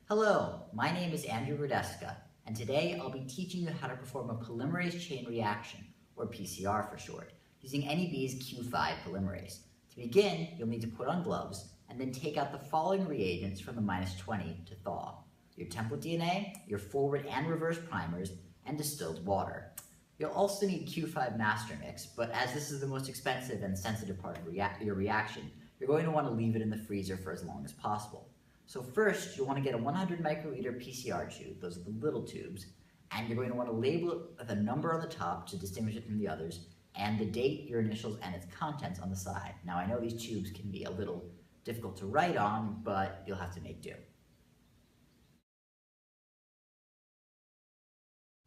Hello, my name is Andrew Radeska, and today I'll be teaching you how to perform a polymerase chain reaction, or PCR for short, using NEB's Q5 polymerase. To begin, you'll need to put on gloves and then take out the following reagents from the -20 to thaw: your template DNA, your forward and reverse primers, and distilled water. You'll also need Q5 master mix, but as this is the most expensive and sensitive part of your reaction, you're going to want to leave it in the freezer for as long as possible. So first, you'll want to get a 100 microliter PCR tube, those are the little tubes, and you're going to want to label it with a number on the top to distinguish it from the others, and the date, your initials, and its contents on the side. Now I know these tubes can be a little difficult to write on, but you'll have to make do.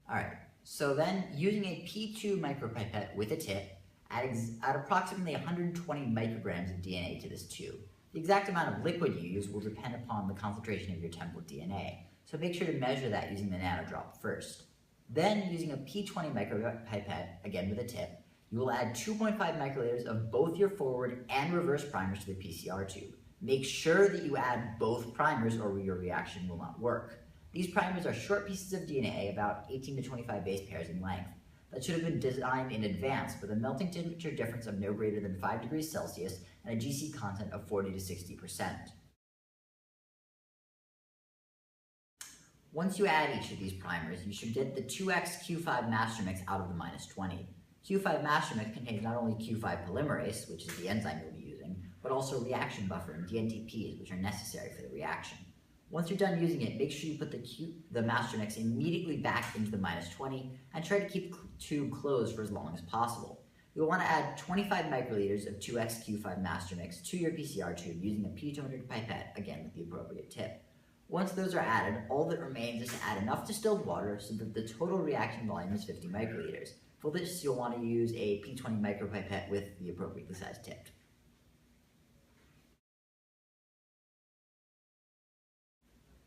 Alright, so then using a P2 micropipette with a tip, add approximately 120 micrograms of DNA to this tube. The exact amount of liquid you use will depend upon the concentration of your template DNA, so make sure to measure that using the nanodrop first. Then, using a P20 micropipette, again with a tip, you will add 2.5 microliters of both your forward and reverse primers to the PCR tube. Make sure that you add both primers or your reaction will not work. These primers are short pieces of DNA, about 18 to 25 base pairs in length, that should have been designed in advance with a melting temperature difference of no greater than 5 degrees Celsius and a GC content of 40 to 60%. Once you add each of these primers, you should get the 2x Q5 master mix out of the -20. Q5 master mix contains not only Q5 polymerase, which is the enzyme you'll be using, but also reaction buffer and DNTPs, which are necessary for the reaction. Once you're done using it, make sure you put the master mix immediately back into the -20 and try to keep the tube closed for as long as possible. You'll want to add 25 microliters of 2x Q5 master mix to your PCR tube using a P200 pipette, again with the appropriate tip. Once those are added, all that remains is to add enough distilled water so that the total reaction volume is 50 microliters. For this, you'll want to use a P20 micropipette with the appropriately sized tip.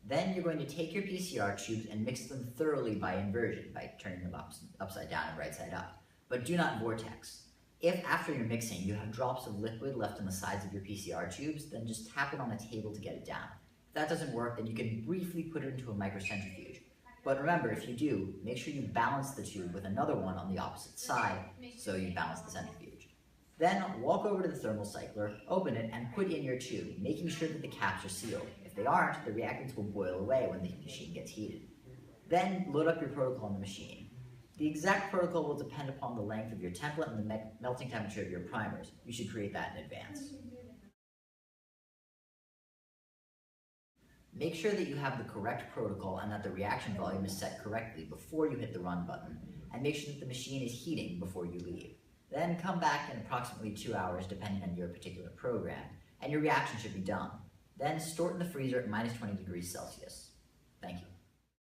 Then you're going to take your PCR tubes and mix them thoroughly by inversion, by turning them upside down and right side up. But do not vortex. If after your mixing you have drops of liquid left on the sides of your PCR tubes, then just tap it on a table to get it down. If that doesn't work, then you can briefly put it into a microcentrifuge. But remember, if you do, make sure you balance the tube with another one on the opposite side, so you balance the centrifuge. Then walk over to the thermal cycler, open it, and put in your tube, making sure that the caps are sealed. If they aren't, the reactants will boil away when the machine gets heated. Then load up your protocol on the machine. The exact protocol will depend upon the length of your template and the melting temperature of your primers. You should create that in advance. Make sure that you have the correct protocol and that the reaction volume is set correctly before you hit the run button, and make sure that the machine is heating before you leave. Then come back in approximately 2 hours depending on your particular program, and your reaction should be done. Then store it in the freezer at -20 degrees Celsius. Thank you.